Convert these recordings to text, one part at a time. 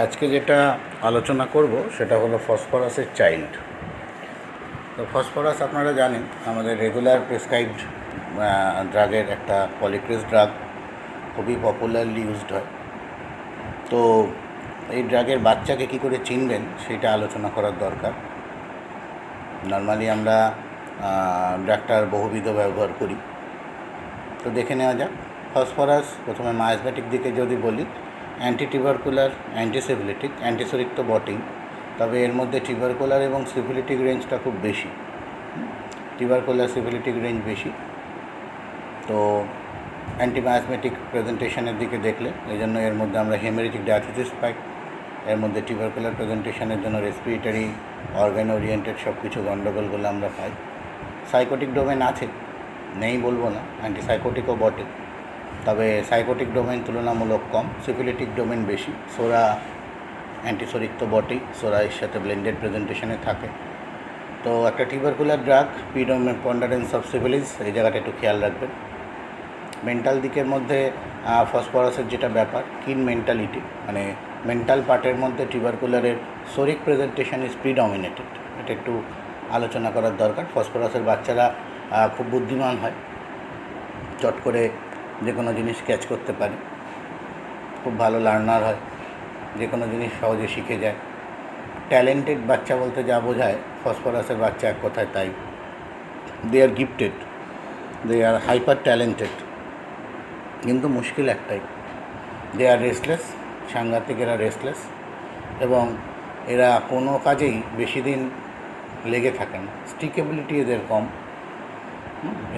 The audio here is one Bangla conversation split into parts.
আজকে যেটা আলোচনা করব সেটা হলো ফসফরাসের চাইল্ড। তো ফসফরাস আপনারা জানেন আমাদের রেগুলার প্রেসক্রাইবড ড্রাগের একটা পলিক্রেস ড্রাগ, খুবই পপুলারলি ইউজড হয়। তো এই ড্রাগের বাচ্চাকে কী করে চিনবেন সেটা আলোচনা করার দরকার। নর্মালি আমরা ড্রাগটার বহুবিধ ব্যবহার করি, তো দেখে নেওয়া যাক। ফসফরাস প্রথমে মায়াজমেটিক দিকে যদি বলি, অ্যান্টি টিউবারকুলার, অ্যান্টিসিফিলিটিক, অ্যান্টিসোরিক তো বটেই, তবে এর মধ্যে টিউবারকুলার এবং সিফিলিটিক রেঞ্জটা খুব বেশি। টিউবারকুলার সিফিলিটিক রেঞ্জ বেশি, তো অ্যান্টিমায়াজমেটিক প্রেজেন্টেশনের দিকে দেখলে এই জন্য এর মধ্যে আমরা হেমারেজিক ডায়াথিসিস পাই। এর মধ্যে টিউবারকুলার প্রেজেন্টেশনের জন্য রেসপিরেটরি অর্গান ওরিয়েন্টেড সব কিছু গণ্ডগোলগুলো আমরা পাই। সাইকোটিক ডোমেন আছে, নেই বলবো না, অ্যান্টিসাইকোটিকও বটে, তবে সাইকোটিক ডোমেন তুলনামূলক কম, সিফিলিটিক ডোমেন বেশি। সোরা অ্যান্টিসোরিক তো বটেই, সোরা এর সাথে ব্লেন্ডেড প্রেজেন্টেশনে থাকে। তো একটা টিউবারকুলার ড্রাগ, প্রিডমিনেন্স অফ সিফিলিস, এই জায়গাটা একটু খেয়াল রাখবেন। মেন্টাল দিকের মধ্যে ফসফরাসের যেটা ব্যাপার, কিন মেন্টালিটি, মানে মেন্টাল পার্টের মধ্যে টিউবারকুলারের সোরিক প্রেজেন্টেশন ইজ প্রিডমিনেটেড, এটা একটু আলোচনা করার দরকার। ফসফরাসের বাচ্চারা খুব বুদ্ধিমান হয়, চট করে যে কোনো জিনিস ক্যাচ করতে পারে, খুব ভালো লার্নার হয়, যে কোনো জিনিস সহজে শিখে যায়। ট্যালেন্টেড বাচ্চা বলতে যা বোঝায় ফসফরাসের বাচ্চা এক কথায় তাই। দে আর গিফটেড, দে আর হাইপার ট্যালেন্টেড, কিন্তু মুশকিল একটাই, দে আর রেস্টলেস, সাংঘাতিক এরা রেস্টলেস, এবং এরা কোনো কাজেই বেশি দিন লেগে থাকে না। স্টিকেবিলিটি এদের কম,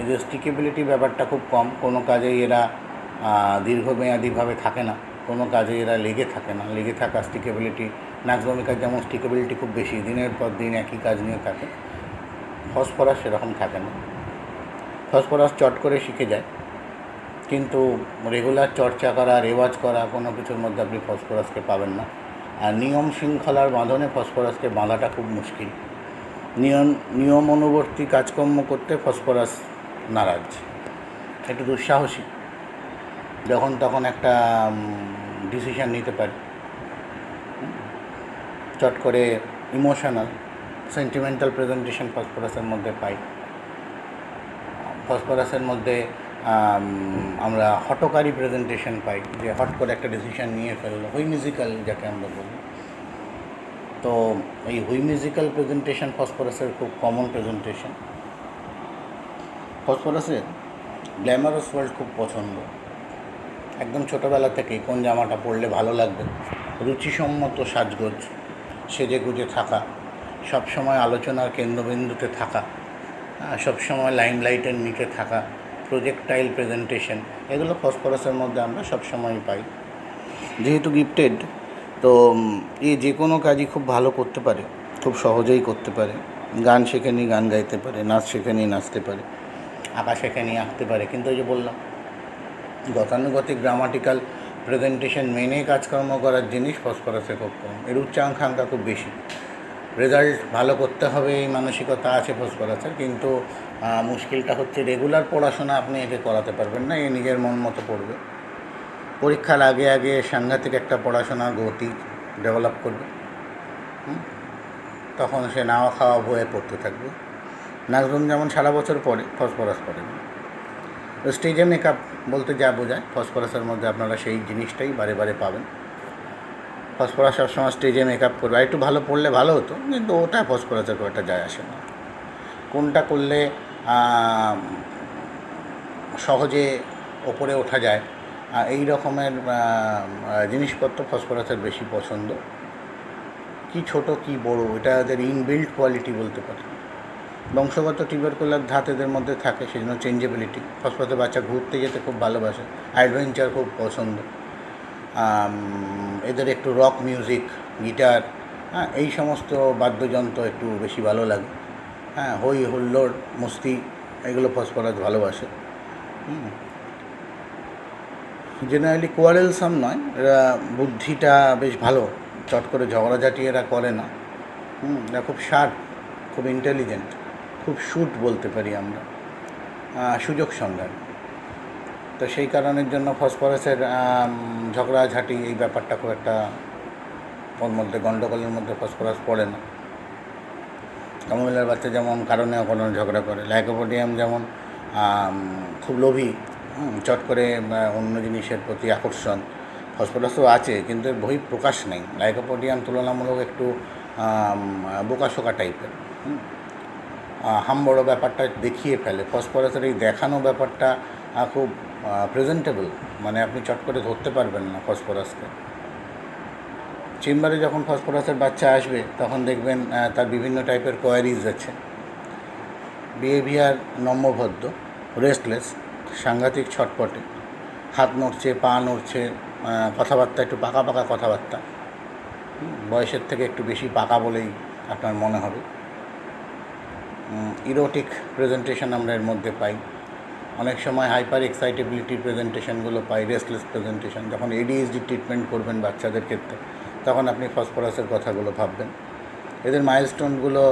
এদের স্টিকেবিলিটি ব্যাপারটা খুব কম, কোনো কাজেই এরা দীর্ঘমেয়াদীভাবে থাকে না, কোনো কাজে এরা লেগে থাকে না। লেগে থাকা স্টিকেবিলিটি, ম্যাক্সিমামিকার যেমন স্টিকেবিলিটি খুব বেশি, দিনের পর দিন একই কাজ নিয়ে থাকে, ফসফরাস সেরকম থাকে না। ফসফরাস চট করে শিখে যায়, কিন্তু রেগুলার চর্চা করা, রেওয়াজ করা কোনো কিছুর মধ্যে আপনি ফসফরাসকে পাবেন না। আর নিয়ম শৃঙ্খলার বাঁধনে ফসফরাসকে বাঁধাটা খুব মুশকিল। নিয়ম অনুবর্তী কাজকর্ম করতে ফসফরাস নারাজ, একটু দুঃসাহসী, যখন তখন একটা ডিসিশান নিতে পারে, চট করে ইমোশনাল, সেন্টিমেন্টাল প্রেজেন্টেশন ফসফরাসের মধ্যে পাই। ফসফরাসের মধ্যে আমরা হটকারী প্রেজেন্টেশন পাই, যে হট করে একটা ডিসিশান নিয়ে ফেললো, হুইমিজিক্যাল যাকে আমরা বলি। তো এই হুইমিজিক্যাল প্রেজেন্টেশন ফসফরাসের খুব কমন প্রেজেন্টেশন। ফসফরাসের গ্ল্যামারাস ওয়ার্ল্ড খুব পছন্দ, একদম ছোটোবেলা থেকেই কোন জামাটা পরলে ভালো লাগবে, রুচিসম্মত সাজগোজ, সেজে গুজে থাকা, সবসময় আলোচনার কেন্দ্রবিন্দুতে থাকা, সবসময় লাইমলাইটের নিচে থাকা, প্রজেক্টাইল প্রেজেন্টেশন, এগুলো ফসফরাসের মধ্যে আমরা সবসময়ই পাই। যেহেতু গিফটেড, তো যে কোনো কাজই খুব ভালো করতে পারে, খুব সহজেই করতে পারে। গান শেখে নিয়ে গান গাইতে পারে, নাচ শেখে নিয়ে নাচতে পারে, আঁকা শেখে নিয়ে আঁকতে পারে, কিন্তু ওই যে বললাম, গতানুগতিক গ্রামাটিক্যাল প্রেজেন্টেশন মেনে কাজকর্ম করার জিনিস ফসফরাসে খুব কম। এর উচ্চাকাঙ্ক্ষা খুব বেশি, রেজাল্ট ভালো করতে হবে এই মানসিকতা আছে ফসফরাসের, কিন্তু মুশকিলটা হচ্ছে রেগুলার পড়াশোনা আপনি একে করাতে পারবেন না, এ নিজের মন মতো পড়বে। পরীক্ষার আগে আগে সাংঘাতিক একটা পড়াশোনার গতি ডেভেলপ করবে, তখন সে নাওয়া খাওয়া বয়ে পড়তে থাকবে। নাজরুম যেমন সারা বছর পড়ে, ফসফরাস পড়ে না। স্টেজে মেকআপ বলতে যা বোঝায়, ফসফরাসের মধ্যে আপনারা সেই জিনিসটাই বারে বারে পাবেন। ফসফরাস সবসময় স্টেজে মেকআপ করবে, আর একটু ভালো পড়লে ভালো হতো, কিন্তু ওটা ফসফরাসের খুব একটা যায় আসে না। কোনটা করলে সহজে ওপরে ওঠা যায়, এই রকমের জিনিসপত্র ফসফরাসের বেশি পছন্দ। কি ছোট কি বড়, এটা এদের ইনবিল্ট কোয়ালিটি বলতে পারে। বংশগত টিউবারকুলার ধাত এদের মধ্যে থাকে, সেই জন্য চেঞ্জেবিলিটি। ফসফরাসের বাচ্চা ঘুরতে যেতে খুব ভালোবাসে, অ্যাডভেঞ্চার খুব পছন্দ। এদের একটু রক মিউজিক, গিটার, এই সমস্ত বাদ্যযন্ত্র একটু বেশি ভালো লাগে। হই হুল্লোড়, মস্তি, এগুলো ফসফরাস ভালোবাসে। জেনারেলি কোয়ারেলসাম নয়, এরা বুদ্ধিটা বেশ ভালো, চট করে ঝগড়াঝাটি এরা করে না। এরা খুব শার্প, খুব ইন্টেলিজেন্ট, খুব শুট বলতে পারি আমরা, সুযোগ সন্ধান। তো সেই কারণের জন্য ফসফরাসের ঝগড়াঝাটি এই ব্যাপারটা খুব একটা ওর মধ্যে গণ্ডগোলের মধ্যে ফসফরাস পড়ে না। কামোমিলের বাচ্চা যেমন কারণে অকারণে ঝগড়া করে, লাইকোপোডিয়াম যেমন খুব লোভী, চট করে অন্য জিনিসের প্রতি আকর্ষণ। ফসফরাসও আছে কিন্তু এর বহিঃপ্রকাশ নেই। লাইকোপোডিয়াম তুলনামূলক একটু বোকাশোকা টাইপের, বড় ব্যাপারটা দেখিয়ে ফেলে। ফসফরাসের এই দেখানো ব্যাপারটা খুব প্রেজেন্টেবল, মানে আপনি চট করে ধরতে পারবেন না ফসফরাসকে। চেম্বারে যখন ফসফরাসের বাচ্চা আসবে তখন দেখবেন তার বিভিন্ন টাইপের কোয়ারিজ আছে। বিহেভিয়ার নম্রভদ্র, রেস্টলেস, সাংঘাতিক ছটপটে, হাত নড়ছে, পা নড়ছে, কথাবার্তা একটু পাকা পাকা কথাবার্তা, বয়সের থেকে একটু বেশি পাকা বলেই আপনার মনে হবে। ইরোটিক প্রেজেন্টেশন আমরা এর মধ্যে পাই, অনেক সময় হাইপার এক্সাইটেবিলিটির প্রেজেন্টেশনগুলো পাই, রেস্টলেস প্রেজেন্টেশন। যখন ADHD ট্রিটমেন্ট করবেন বাচ্চাদের ক্ষেত্রে তখন আপনি ফসফরাসের কথাগুলো ভাববেন। এদের মাইলস্টোনগুলো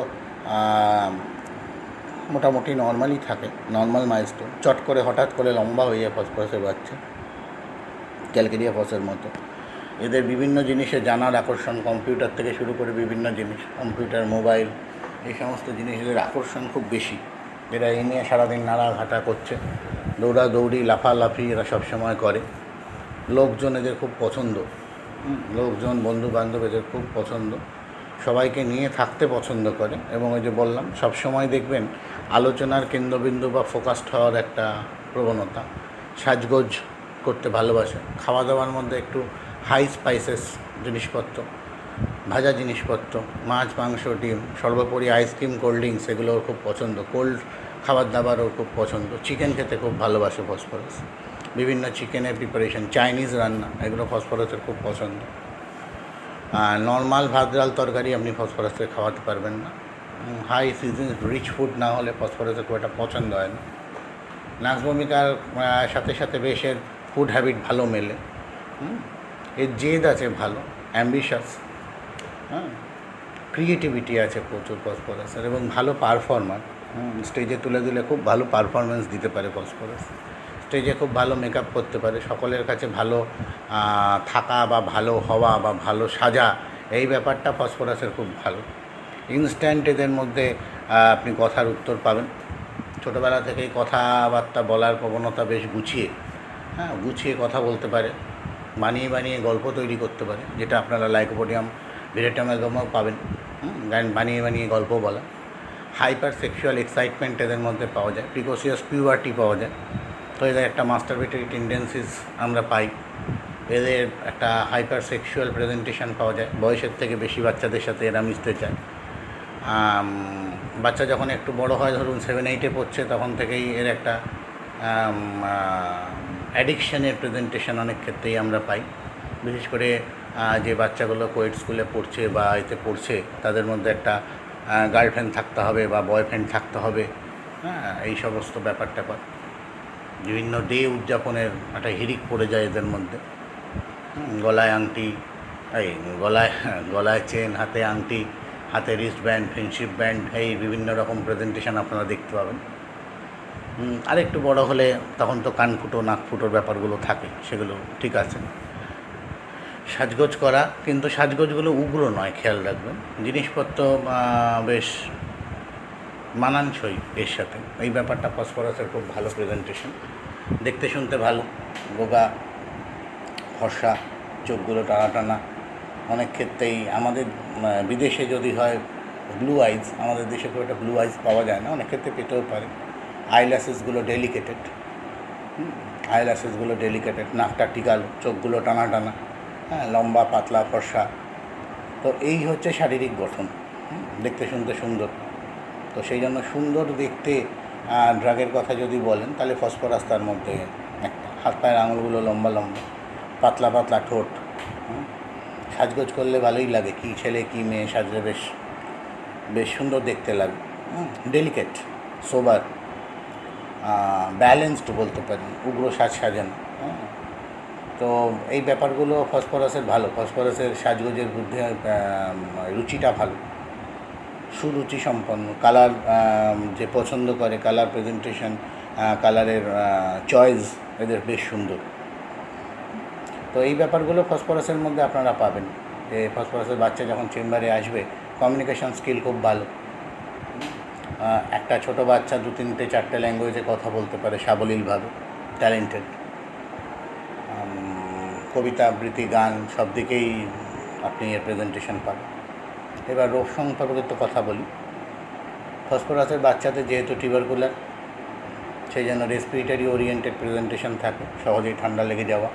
মোটামুটি নর্মালই থাকে, নর্মাল মাইলস্টোন। চট করে হঠাৎ করে লম্বা হয়ে যায় ফসফরাসের বাচ্চা, ক্যালকেরিয়া ফসের মতো। এদের বিভিন্ন জিনিসে জানার আকর্ষণ, কম্পিউটার থেকে শুরু করে বিভিন্ন জিনিস, কম্পিউটার, মোবাইল, এই সমস্ত জিনিস এদের আকর্ষণ খুব বেশি। এরা এই নিয়ে সারাদিন নাড়াঘাটা করছে, দৌড়াদৌড়ি, লাফালাফি এরা সবসময় করে। লোকজন এদের খুব পছন্দ, লোকজন, বন্ধুবান্ধব এদের খুব পছন্দ, সবাইকে নিয়ে থাকতে পছন্দ করে। এবং ওই যে বললাম, সবসময় দেখবেন আলোচনার কেন্দ্রবিন্দু বা ফোকাসড হওয়ার একটা প্রবণতা। সাজগোজ করতে ভালোবাসে, খাওয়া দাওয়ার মধ্যে একটু হাই স্পাইসেস জিনিসপত্র, ভাজা জিনিসপত্র, মাছ, মাংস, ডিম, সর্বোপরি আইসক্রিম, কোল্ড ড্রিঙ্কস এগুলো ওর খুব পছন্দ। কোল্ড খাবার দাবার ওর খুব পছন্দ। চিকেন খেতে খুব ভালোবাসে ফসফরাস, বিভিন্ন চিকেনের প্রিপারেশন, চাইনিজ রান্না, এগুলো ফসফরাসের খুব পছন্দ। নর্মাল ভাত ডাল তরকারি আপনি ফসফরাসকে খাওয়াতে পারবেন না। হাই সিজন রিচ ফুড না হলে ফসফরাসের খুব একটা পছন্দ হয় না। নার্স ভূমিকার সাথে সাথে বেশ এর ফুড হ্যাবিট ভালো মেলে। এর জেদ আছে ভালো, অ্যাম্বিশাস, ক্রিয়েটিভিটি আছে প্রচুর ফসফরাসের, এবং ভালো পারফর্মার। স্টেজে তুলে দিলে খুব ভালো পারফরমেন্স দিতে পারে ফসফরাস। স্টেজে খুব ভালো মেকআপ করতে পারে, সকলের কাছে ভালো থাকা বা ভালো হওয়া বা ভালো সাজা, এই ব্যাপারটা ফসফরাসের খুব ভালো। ইনস্ট্যান্ট এদের মধ্যে আপনি কথার উত্তর পাবেন। ছোটোবেলা থেকেই কথাবার্তা বলার প্রবণতা বেশ গুছিয়ে কথা বলতে পারে, বানিয়ে বানিয়ে গল্প তৈরি করতে পারে, যেটা আপনারা লাইকোপোডিয়াম ভিরেটামেগামও পাবেন। বানিয়ে বানিয়ে গল্প বলা। হাইপার সেক্সুয়াল এক্সাইটমেন্ট এদের মধ্যে পাওয়া যায়, প্রিকোসিয়াস পিউবার্টি পাওয়া যায়। তো এদের একটা মাস্টারবেটরি টেন্ডেন্সিস আমরা পাই, এদের একটা হাইপার সেক্সুয়াল প্রেজেন্টেশন পাওয়া যায়। বয়সের থেকে বেশি বাচ্চাদের সাথে এরা মিশতে চায়। বাচ্চা যখন একটু বড় হয়, ধরুন 7-8-এ পড়ছে, তখন থেকেই এর একটা অ্যাডিকশানের প্রেজেন্টেশন অনেক ক্ষেত্রেই আমরা পাই। বিশেষ করে যে বাচ্চাগুলো কোয়েড স্কুলে পড়ছে বা এতে পড়ছে, তাদের মধ্যে একটা গার্লফ্রেন্ড থাকতে হবে বা বয়ফ্রেন্ড থাকতে হবে, এই সমস্ত ব্যাপার ট্যাপার। বিভিন্ন ডে উদযাপনের একটা হিড়িক পড়ে যায় এদের মধ্যে। গলায় আংটি, গলায় চেন, হাতে আংটি, হাতে রিস্ট ব্যান্ড, ফ্রেন্ডশিপ ব্যান্ড, এই বিভিন্ন রকম প্রেজেন্টেশন আপনারা দেখতে পাবেন। আর একটু বড় হলে তখন তো কান ফুটো, নাক ফুটোর ব্যাপারগুলো থাকে, সেগুলো ঠিক আছে। সাজগোজ করা, কিন্তু সাজগোজগুলো উগ্র নয়, খেয়াল রাখবেন। জিনিসপত্র বেশ মানানসই এর সাথে, এই ব্যাপারটা ফসফরাসের খুব ভালো প্রেজেন্টেশন। দেখতে শুনতে ভালো, গোগা, ফর্সা, চোখগুলো টানা টানা। অনেক ক্ষেত্রেই আমাদের বিদেশে যদি হয় ব্লু আইজ, আমাদের দেশে খুব একটা ব্লু আইজ পাওয়া যায় না, অনেক ক্ষেত্রে পেতেও পারে। আইল্যাশেসগুলো ডেলিকেটেড, নাকটা টিকালো, চোখগুলো টানা টানা, লম্বা, পাতলা, ফর্সা। তো এই হচ্ছে শারীরিক গঠন, দেখতে শুনতে সুন্দর। তো সেই জন্য সুন্দর দেখতে ড্রাগের কথা যদি বলেন, তাহলে ফসফরাস তার মধ্যে একটা। হাত পায়ের আঙুলগুলো লম্বা লম্বা, পাতলা পাতলা ঠোঁট। সাজগোজ করলে ভালোই লাগে, কি ছেলে কি মেয়ে সাজলে বেশ সুন্দর দেখতে লাগে। ডেলিকেট, সোবার, ব্যালেন্সড বলতে পারেন, উগ্র সাজে না। তো এই ব্যাপারগুলো ফসফরাসের ভালো। ফসফরাসের সাজগোজের বুদ্ধি, রুচিটা ভালো, সুরুচি সম্পন্ন। কালার যে পছন্দ করে, কালার প্রেজেন্টেশন, কালারের চয়েস এদের বেশ সুন্দর। তো এই ব্যাপারগুলো ফসফরাসের মধ্যে আপনারা পাবেন। যে ফসফরাসের বাচ্চা যখন চেম্বারে আসবে কমিউনিকেশন স্কিল খুব ভালো। একটা ছোট বাচ্চা 2-3-4টে ল্যাঙ্গুয়েজে কথা বলতে পারে সাবলীলভাবে, ট্যালেন্টেড। কবিতা আবৃত্তি গান সব দিকেই আপনি এর প্রেজেন্টেশন পাবেন। এবার রোগ সম্পর্কিত কথা বলি। ফসফরাসের বাচ্চাদের যেহেতু টিউবারকুলার, সেই জন্য রেসপিরেটরি ওরিয়েন্টেড প্রেজেন্টেশন থাকে, সহজেই ঠান্ডা লেগে যাওয়া,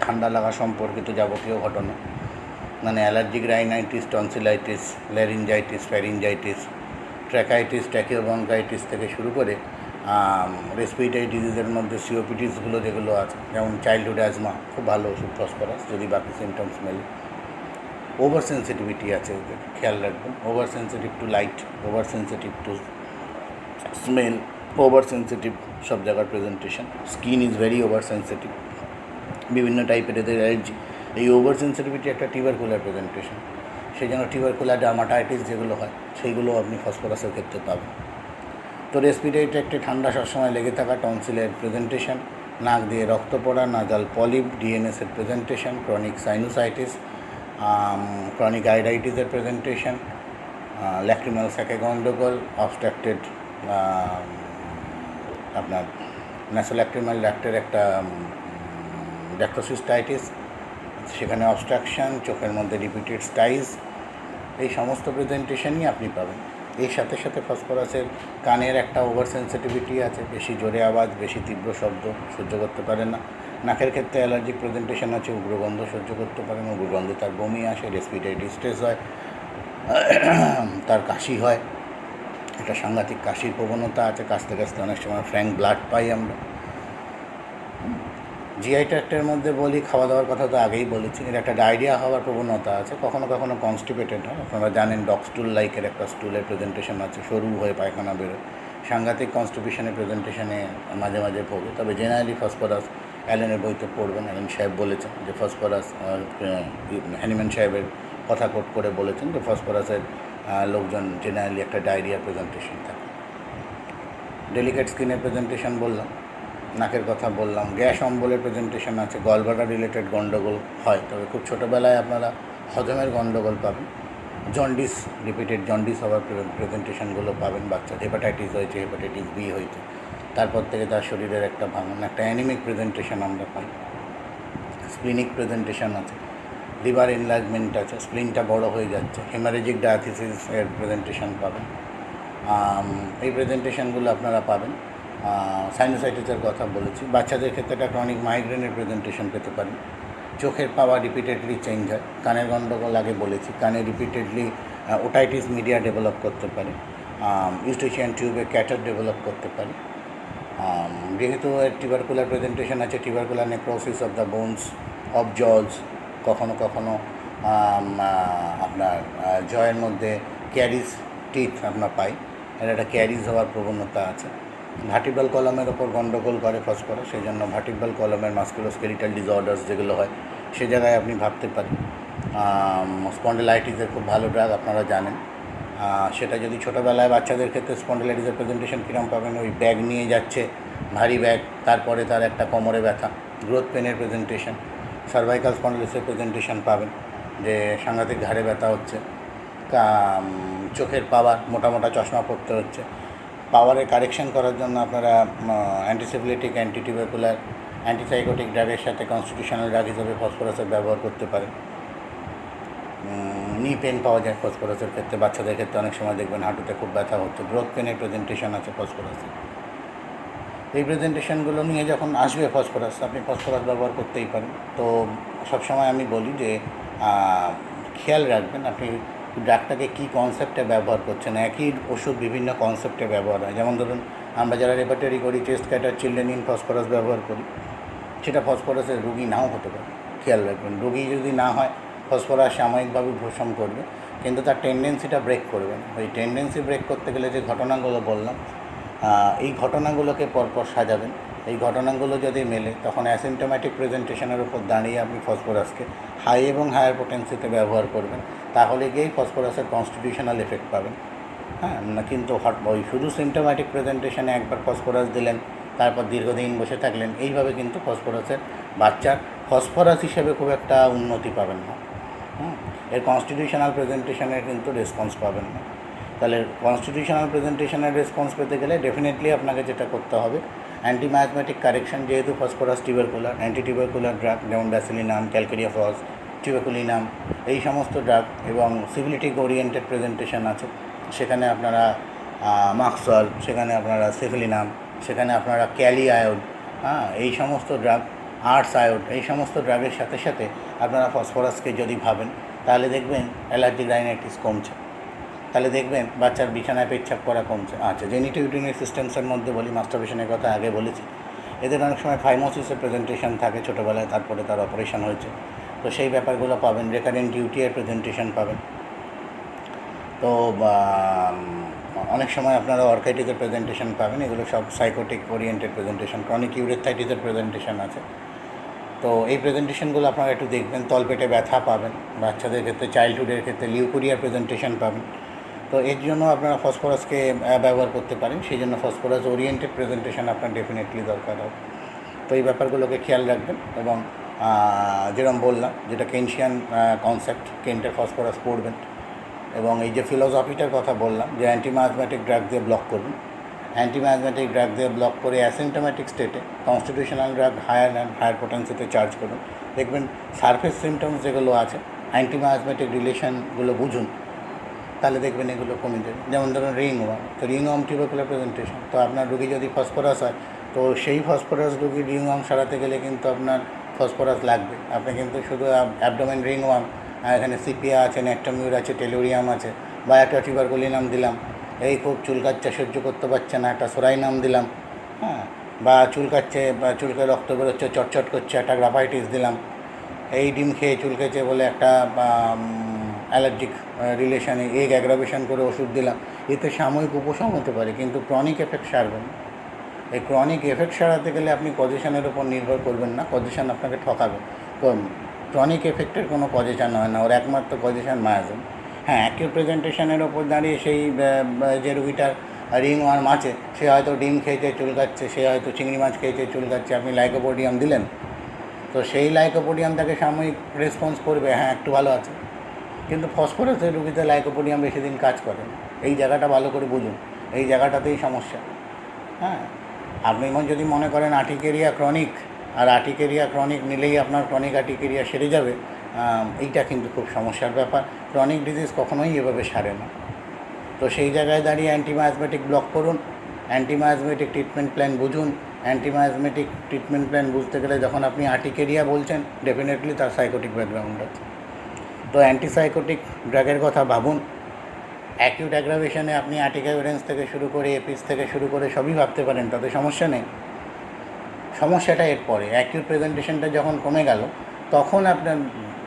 ঠান্ডা লাগা সম্পর্কিত যাবতীয় ঘটনা, মানে allergic rhinitis, tonsillitis, laryngitis, pharyngitis, tracheitis, tracheobronchitis থেকে শুরু করে রেসপিরেটরি ডিজিজের মধ্যে সিওপিডিসগুলো যেগুলো আছে, যেমন চাইল্ডহুড অ্যাজমা, খুব ভালো ওষুধ ফসফরাস যদি বাকি সিমটমস মেলে। ওভার সেন্সিটিভিটি আছে ওদের, খেয়াল রাখবেন। Over sensitive two light, over sensitive two smell, over sensitive সব জায়গার presentation. Skin is very over sensitive, বিভিন্ন টাইপের এদের অ্যালার্জি। এই ওভার সেন্সিটিভিটি একটা টিউবারকুলার প্রেজেন্টেশন। সেই জন্য টিউবারকুলার ডার্মাটাইটিস যেগুলো হয় সেইগুলো আপনি ফসফরাসের ক্ষেত্রে পাবেন। তো রেসপিরেটরি ট্র্যাক্টে ঠান্ডা সবসময় লেগে থাকা, টনসিলের প্রেজেন্টেশন, নাক দিয়ে রক্ত পড়া, নাজাল পলিপ, ডিএনএসের প্রেজেন্টেশন, ক্রনিক সাইনোসাইটিস, ক্রনিক আইডাইটিসের প্রেজেন্টেশন, ল্যাক্রিমাল স্যাকে গন্ডগোল, অবস্ট্রাক্টেড আপনার ন্যাসোল্যাক্রিমাল ডাক্টের একটা ড্যাক্টোসিস্টাইটিস, সেখানে অবস্ট্রাকশান, চোখের মধ্যে রিপিটেড স্টাইজ, এই সমস্ত প্রেজেন্টেশনই আপনি পাবেন। এর সাথে সাথে ফসফরাসের কানের একটা ওভার সেন্সিটিভিটি আছে, বেশি জোরে আওয়াজ, বেশি তীব্র শব্দ সহ্য করতে পারে না। নাকের ক্ষেত্রে অ্যালার্জিক প্রেজেন্টেশন আছে, উগ্রগন্ধ সহ্য করতে পারে না, উগ্রগন্ধে তার বমি আসে, রেসপিরেটরি ডিস্ট্রেস হয়, তার কাশি হয়, একটা সাংঘাতিক কাশির প্রবণতা আছে, কাশতে কাশতে অনেক সময় ফ্র্যাঙ্ক ব্লাড পাই আমরা। জিআই ট্র্যাক্টের মধ্যে বলি, খাওয়া দাওয়ার কথা তো আগেই বলেছি, এর একটা ডায়রিয়া হওয়ার প্রবণতা আছে, কখনো কখনো কনস্টিপেটেড হয়। আপনারা জানেন ডগ স্টুল লাইকের একটা স্টুলের প্রেজেন্টেশন আছে, সরু হয়ে পায়খানা বেরোয়, সাংঘাতিক কনস্টিপেশনের প্রেজেন্টেশনে মাঝে মাঝে ভোগে। তবে জেনারেলি ফসফরাস, অ্যালেনের বইতে পড়বেন, অ্যালেন সাহেব বলেছেন যে ফসফরাস, হ্যানিম্যান সাহেবের কথা কোট করে বলেছেন যে ফসফরাসের লোকজন জেনারেলি একটা ডায়রিয়া প্রেজেন্টেশন থাকে। ডেলিকেট স্কিনের প্রেজেন্টেশন বললাম, নাকের কথা বললাম, গ্যাস অম্বলের প্রেজেন্টেশন আছে, গলব্লাডার রিলেটেড গন্ডগোল হয়, তবে খুব ছোটোবেলায় আপনারা হজমের গন্ডগোল পাবেন। জন্ডিস, রিপিটেড জন্ডিস হওয়ার প্রেজেন্টেশনগুলো পাবেন। বাচ্চা হেপাটাইটিস হয়েছে, হেপাটাইটিস বি হয়েছে, তারপর থেকে তার শরীরের একটা ভাঙন, একটা অ্যানিমিক প্রেজেন্টেশন আমরা পাই। স্প্লিনিক প্রেজেন্টেশন আছে, লিভার এনলার্জমেন্ট আছে, স্প্লিনটা বড় হয়ে যাচ্ছে, হেমারেজিক ডায়াথিসিস এর প্রেজেন্টেশন পাবেন। এই প্রেজেন্টেশনগুলো আপনারা পাবেন। সাইনোসাইটিসের কথা বলেছি। বাচ্চাদের ক্ষেত্রে একটা ক্রনিক মাইগ্রেনের প্রেজেন্টেশন পেতে পারেন। চোখের পাওয়ার রিপিটেডলি চেঞ্জ হয়। কানের গন্ডগোল আগে বলেছি, কানে রিপিটেডলি ওটাইটিস মিডিয়া ডেভেলপ করতে পারে, ইউস্টেশিয়ান টিউবে ক্যাটার ডেভেলপ করতে পারে। যেহেতু এর টিউবারকুলার প্রেজেন্টেশন আছে, tubercular necrosis of the bones, of জজ, কখনো কখনো আপনার জয়ের মধ্যে ক্যারিজ টিথ আমরা পাই, এর একটা ক্যারিজ হওয়ার প্রবণতা আছে। ভার্টিব্রাল কলামের ওপর গন্ডগোল করে ফসফরাস, সেই জন্য ভার্টিব্রাল কলামের মাস্কুলোস্কেলিটাল ডিসঅর্ডার্স যেগুলো হয় সে জায়গায় আপনি ভাবতে পারেন। স্পন্ডেলাইটিসের খুব ভালো ড্রাগ আপনারা জানেন। সেটা যদি ছোটোবেলায় বাচ্চাদের ক্ষেত্রে স্পন্ডেলাইটিসের প্রেজেন্টেশন কীরকম পাবেন, ওই ব্যাগ নিয়ে যাচ্ছে, ভারী ব্যাগ, তারপরে তার একটা কোমরে ব্যথা, গ্রোথ পেনের প্রেজেন্টেশন, সার্ভাইকাল স্পন্ডেলাইটিসের প্রেজেন্টেশন পাবেন, যে সাংঘাতিক ঘাড়ে ব্যথা হচ্ছে, চোখের পাওয়ার, মোটা মোটা চশমা পড়তে হচ্ছে। পাওয়ারে কারেকশন করার জন্য আপনারা অ্যান্টিসেফিলিটিক, অ্যান্টিটিউবারকুলার, অ্যান্টিসাইকোটিক ড্রাগের সাথে কনস্টিটিউশনাল ড্রাগ হিসেবে ফসফরাসের ব্যবহার করতে পারেন। নি পেন পাওয়া যায় ফসফরাসের ক্ষেত্রে, বাচ্চাদের ক্ষেত্রে অনেক সময় দেখবেন হাঁটুতে খুব ব্যথা হচ্ছে, গ্রোথ পেনের প্রেজেন্টেশন আছে ফসফরাসের। এই প্রেজেন্টেশনগুলো নিয়ে যখন আসবে ফসফরাস, আপনি ফসফরাস ব্যবহার করতেই পারেন। তো সবসময় আমি বলি যে খেয়াল রাখবেন আপনি ড্রাগটাকে কী কনসেপ্টে ব্যবহার করছেন। একই ওষুধ বিভিন্ন কনসেপ্টে ব্যবহার হয়। যেমন ধরুন আমরা যারা রেপার্টারি করি, chest cater, children in phosphorus ব্যবহার করি, সেটা ফসফরাসের রোগী নাও হতে পারে। খেয়াল রাখবেন, রোগী যদি না হয় ফসফরাস সাময়িকভাবে শোষণ করবে, কিন্তু তার টেন্ডেন্সিটা ব্রেক করবে না। ওই টেন্ডেন্সি ব্রেক করতে গেলে যে ঘটনাগুলো বললাম, এই ঘটনাগুলোকে পরপর সাজাবেন। এই ঘটনাগুলো যদি মেলে, তখন অ্যাসিমটোম্যাটিক প্রেজেন্টেশনের উপর দাঁড়িয়ে আপনি ফসফরাসকে হাই এবং হায়ার পোটেন্সিতে ব্যবহার করবেন, তাহলে গিয়েই ফসফরাসের কনস্টিটিউশনাল এফেক্ট পাবেন। হ্যাঁ, না কিন্তু ওই শুধু সিমটোম্যাটিক প্রেজেন্টেশনে একবার ফসফরাস দিলেন, তারপর দীর্ঘদিন বসে থাকলেন, এইভাবে কিন্তু ফসফরাসের বাচ্চার ফসফরাস হিসেবে খুব একটা উন্নতি পাবেন না। এর কনস্টিটিউশনাল প্রেজেন্টেশনের কিন্তু রেসপন্স পাবেন না। তাহলে কনস্টিটিউশনাল প্রেজেন্টেশনের রেসপন্স পেতে গেলে ডেফিনেটলি আপনাকে যেটা করতে হবে, অ্যান্টিমায়াজমেটিক কারেকশন, যেহেতু phosphorus tubercular, anti tubercular drug যেমন ব্যাসিলিনাম, ক্যালকেরিয়াফস, টিউবারকুলিনাম, এই সমস্ত ড্রাগ, এবং সিভিলিটিক ওরিয়েন্টেড প্রেজেন্টেশন আছে, সেখানে আপনারা মাক্সল, সেখানে আপনারা সেফিলিনাম, সেখানে আপনারা ক্যালি আয়োড, এই সমস্ত ড্রাগ, আর্টস আয়োড, এই সমস্ত ড্রাগের সাথে সাথে আপনারা ফসফরাসকে যদি ভাবেন, তাহলে দেখবেন অ্যালার্জিক রাইনাইটিস কমছে, তাহলে দেখবেন বাচ্চার বিছানায় পেচ্ছাপ করা কমছে। আচ্ছা, জেনিটোইউরিনারি সিস্টেমসের মধ্যে বলি, মাস্টারবেশনের কথা আগে বলেছি, এদের অনেক সময় ফাইমোসিসের প্রেজেন্টেশন থাকে ছোটোবেলায়, তারপরে তার অপারেশন হয়েছে, তো সেই ব্যাপারগুলো পাবেন। রেকারেন্ট ইউটিআইয়ের প্রেজেন্টেশন পাবেন। তো অনেক সময় আপনারা অর্কাইটিসের প্রেজেন্টেশন পাবেন। এগুলো সব সাইকোটিক ওরিয়েন্টেড প্রেজেন্টেশন। ক্রনিক ইউরেথাইটিসের প্রেজেন্টেশন আছে। তো এই প্রেজেন্টেশনগুলো আপনারা একটু দেখবেন। তলপেটে ব্যথা পাবেন বাচ্চাদের ক্ষেত্রে, চাইল্ডহুডের ক্ষেত্রে লিউকোরিয়ার প্রেজেন্টেশন পাবেন। তো এর জন্য আপনারা ফসফরাসকে ব্যবহার করতে পারেন। সেই জন্য ফসফরাস ওরিয়েন্টেড প্রেজেন্টেশন আপনার ডেফিনেটলি দরকার হবে। তো এই ব্যাপারগুলোকে খেয়াল রাখবেন। এবং যেরকম বললাম, যেটা কেনশিয়ান কনসেপ্ট, কেন্টের ফসফরাস পড়বেন। এবং এই যে ফিলোসফিটার কথা বললাম, যে অ্যান্টিমায়াজমেটিক ড্রাগ দিয়ে ব্লক করুন, অ্যান্টিমায়াজমেটিক ড্রাগ দিয়ে ব্লক করে অ্যাসিমটোমেটিক স্টেটে কনস্টিটিউশনাল ড্রাগ হায়ার পোটেন্সিতে চার্জ করুন। দেখবেন সারফেস সিমটমস যেগুলো আছে, অ্যান্টিমায়াজমেটিক রিলেশনগুলো বুঝুন, তাহলে দেখবেন এগুলো কমে যাবে। যেমন ধরুন রিংওয়ার্ম, তো রিংওয়ার্ম টিউবারকুলার প্রেজেন্টেশন, তো আপনার রুগী যদি ফসফরাস হয়, তো সেই ফসফরাস রুগী রিংওয়ার্ম সারাতে গেলে কিন্তু আপনার ফসফরাস লাগবে। আপনি কিন্তু শুধু অ্যাবডোমেন রিংওয়ার্ম, এখানে সিপিয়া আছে, নেক্টামিউর আছে, টেলোরিয়াম আছে, বা একটা টিউবারকুলিনাম দিলাম, এই খুব চুলকাচ্ছে, সহ্য করতে পারছে না, একটা সোরাইনাম দিলাম, বা চুলকাচ্ছে, বা চুলকে রক্ত বেরোচ্ছে, চটচট করছে, একটা গ্রাফাইটিস দিলাম, এই ডিম খেয়ে চুলকেছে বলে একটা অ্যালার্জিক রিলেশানে এগ অ্যাগ্রাভেশন করে ওষুধ দিলাম, এতে সাময়িক উপশম হতে পারে, কিন্তু ক্রনিক এফেক্ট সারবে না। এই ক্রনিক এফেক্ট সারাতে গেলে আপনি কজেশনের ওপর নির্ভর করবেন না, কজেশন আপনাকে ঠকাবে। ক্রনিক এফেক্টের কোনো কজেশন হয় না, ওর একমাত্র কজেশন মায়াজম। হ্যাঁ, অ্যাকিউট প্রেজেন্টেশনের ওপর দাঁড়িয়ে সেই যে রুগীটার রিংওয়ার্ম আছে, সে হয়তো ডিম খেয়েছে চুলকাচ্ছে, সে হয়তো চিংড়ি মাছ খেয়েছে চুলকাচ্ছে, আপনি লাইকোপোডিয়াম দিলেন, তো সেই লাইকোপোডিয়াম তাকে সাময়িক রেসপন্স করবে, হ্যাঁ একটু ভালো আছে, কিন্তু ফসফরাসের রুগীতে লাইকোপোডিয়াম বেশি দিন কাজ করে না। এই জায়গাটা ভালো করে বুঝুন, এই জায়গাটাতেই সমস্যা। হ্যাঁ, আপনি যদি মনে করেন আর্টিকেরিয়া ক্রনিক, আর আর্টিকেরিয়া ক্রনিক নিলেই আপনার ক্রনিক আর্টিকেরিয়া সেরে যাবে, এইটা কিন্তু খুব সমস্যার ব্যাপার। ক্রনিক ডিজিজ কখনোই এভাবে সারে না। তো সেই জায়গায় দাঁড়িয়ে অ্যান্টিমায়াজমেটিক ব্লক করুন, অ্যান্টিমায়াজমেটিক ট্রিটমেন্ট প্ল্যান বুঝুন। অ্যান্টিমায়াজমেটিক ট্রিটমেন্ট প্ল্যান বুঝতে গেলে যখন আপনি আর্টিকেরিয়া বলছেন, ডেফিনেটলি তার সাইকোটিক ব্যাকগ্রাউন্ড আছে। তো অ্যান্টিসাইকোটিক ড্রাগের কথা ভাবুন। অ্যাকিউট অ্যাগ্রাভেশনে আপনি অ্যান্টিকাইউরেন্স থেকে শুরু করে এপিস থেকে শুরু করে সবই ভাবতে পারেন, তাতে সমস্যা নেই। সমস্যাটা এরপরে, অ্যাকিউট প্রেজেন্টেশনটা যখন কমে গেল, তখন আপনার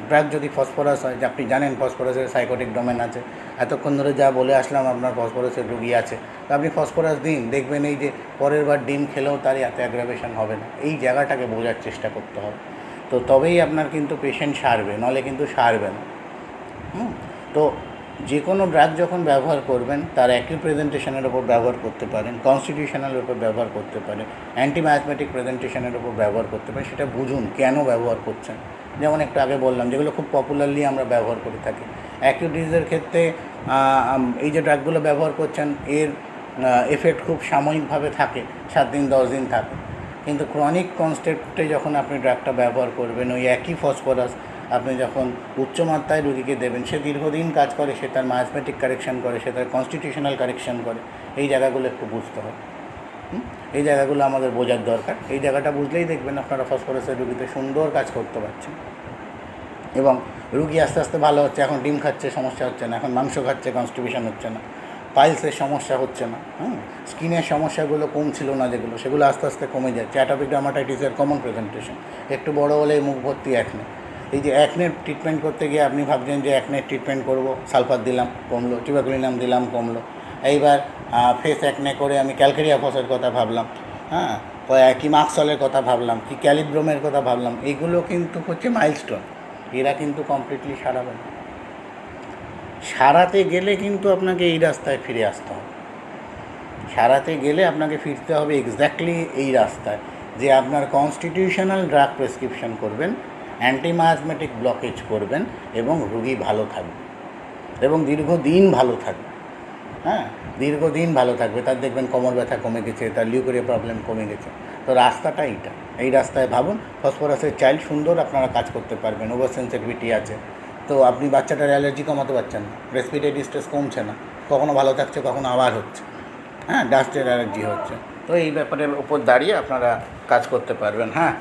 ড্রাগ যদি ফসফরাস হয়, যে আপনি জানেন ফসফরাসের সাইকোটিক ডোমেন আছে, এতক্ষণ ধরে যা বলে আসলাম আপনার ফসফরাসের রুগী আছে, তো আপনি ফসফরাস দিন, দেখবেন এই যে পরের বার ডিম খেলেও তার এত অ্যাগ্রাভেশন হবে না। এই জায়গাটাকে বোঝার চেষ্টা করতে হবে, তো তবেই আপনার কিন্তু পেশেন্ট সারবে, নাহলে কিন্তু সারবে না। তো যে কোনো ড্রাগ যখন ব্যবহার করবেন, তার অ্যাকিউট প্রেজেন্টেশনের ওপর ব্যবহার করতে পারেন, কনস্টিটিউশনাল ওপর ব্যবহার করতে পারেন, অ্যান্টিমায়াজমেটিক প্রেজেন্টেশনের ওপর ব্যবহার করতে পারেন। সেটা বুঝুন কেন ব্যবহার করছেন। যেমন একটু আগে বললাম, যেগুলো খুব পপুলারলি আমরা ব্যবহার করে থাকি। অ্যাকিউট ডিজিজের ক্ষেত্রে এই যে ড্রাগগুলো ব্যবহার করছেন, এর এফেক্ট খুব সাময়িকভাবে থাকে, 7 দিন 10 দিন থাকে, কিন্তু ক্রনিক কনস্টেন্টে যখন আপনি ড্রাগটা ব্যবহার করবেন, ওই একই ফসফরাস আপনি যখন উচ্চমাত্রায় রুগীকে দেবেন, সে দীর্ঘদিন কাজ করে, সে তার মায়াজমেটিক কারেকশন করে, সে তার কনস্টিটিউশনাল কারেকশন করে। এই জায়গাগুলো একটু বুঝতে হবে। এই জায়গাগুলো আমাদের বোঝার দরকার। এই জায়গাটা বুঝলেই দেখবেন আপনারা ফসফরাসের রুগীতে সুন্দর কাজ করতে পারছেন, এবং রুগী আস্তে আস্তে ভালো হচ্ছে। এখন ডিম খাচ্ছে, সমস্যা হচ্ছে না, এখন মাংস খাচ্ছে, কনস্টিপেশন হচ্ছে না, পাইলসের সমস্যা হচ্ছে না, স্কিনের সমস্যাগুলো কম ছিল না যেগুলো, সেগুলো আস্তে আস্তে কমে যাচ্ছে। অ্যাটোপিক ডার্মাটাইটিসের কমন প্রেজেন্টেশন, একটু বড় হলে মুখ ভর্তি অ্যাকনে। এই যে অ্যাকনের ট্রিটমেন্ট করতে গিয়ে আপনি ভাবছেন যে অ্যাকনের ট্রিটমেন্ট করব, সালফার দিলাম কমলো, টিউবারকুলিনাম দিলাম কমলো, এইবার ফেস অ্যাকনে করে আমি ক্যালকেরিয়াফসের কথা ভাবলাম, কি মাক্সলের কথা ভাবলাম, কি ক্যালিব্রোমের কথা ভাবলাম। এইগুলো কিন্তু হচ্ছে মাইলস্টোন, এরা কিন্তু কমপ্লিটলি সারাবে না। সারাতে গেলে কিন্তু আপনাকে এই রাস্তায় ফিরে আসতে হবে। সারাতে গেলে আপনাকে ফিরতে হবে এক্স্যাক্টলি এই রাস্তায়, যে আপনার কনস্টিটিউশনাল ড্রাগ প্রেসক্রিপশন করবেন, অ্যান্টিমায়াজমেটিক ব্লকেজ করবেন এবং রুগী ভালো থাকবে এবং দীর্ঘদিন ভালো থাকবে। হ্যাঁ, দীর্ঘদিন ভালো থাকবে, তার দেখবেন কোমর ব্যথা কমে গেছে, তার লিউকেরিয়া প্রবলেম কমে গেছে। তো রাস্তাটা এইটা, এই রাস্তায় ভাবুন। ফসফরাসের চাইল্ড সুন্দর আপনারা কাজ করতে পারবেন। ওভার সেন্সিটিভিটি আছে, তো আপনি বাচ্চাটার অ্যালার্জি কমাতে পারছেন না, রেসপিরেটরি স্ট্রেস কমছে না, কখনো ভালো থাকছে কখনো আবার হচ্ছে, হ্যাঁ, ডাস্টের অ্যালার্জি হচ্ছে। তো এই ব্যাপারের উপর দাঁড়িয়ে আপনারা কাজ করতে পারবেন। হ্যাঁ।